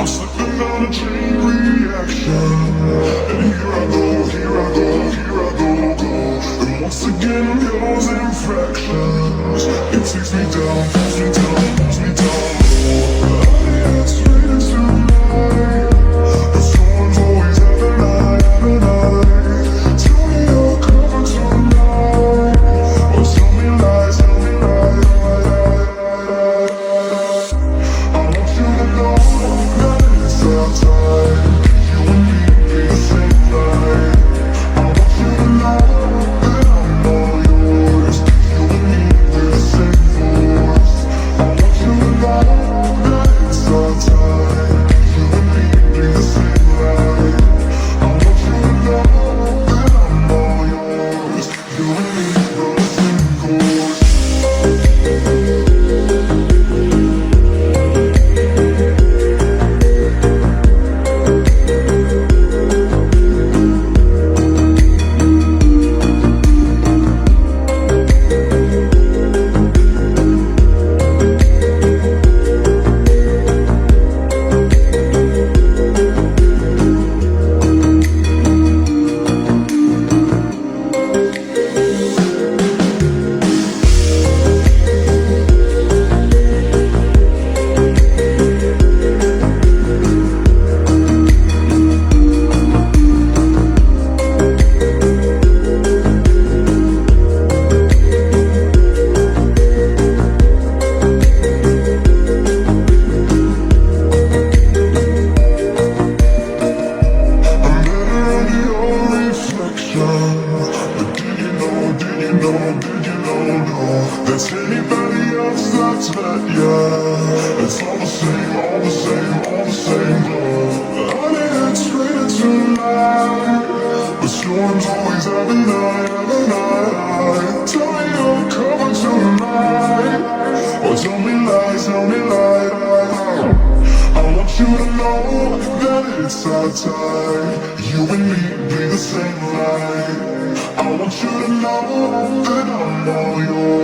I'm slipping down a chain reaction, and here I go, here I go, here I go. And once again I'm causing fractions. It takes me down, pulls me down, pulls me down. It's raining tonight. The storm's always after night, after night. Tell me you're coming tonight, or tell me lies, tell me lies. I want you to know that it's our time. You and me be the same night. I want you to know that I'm all yours. You and me be the same force. I want you to know that it's our time. You and me be the same light. I want you to know that I'm all yours. You and me be the same course. That's anybody else that's met ya. It's all the same, all the same, all the same love. Honey, it's raining tonight. The storm's always every night, every night. Tell me you're coming tonight, or tell me lies, tell me lies. I want you to know that it's our time. You and me be the same light. I want you to know that I'm all yours.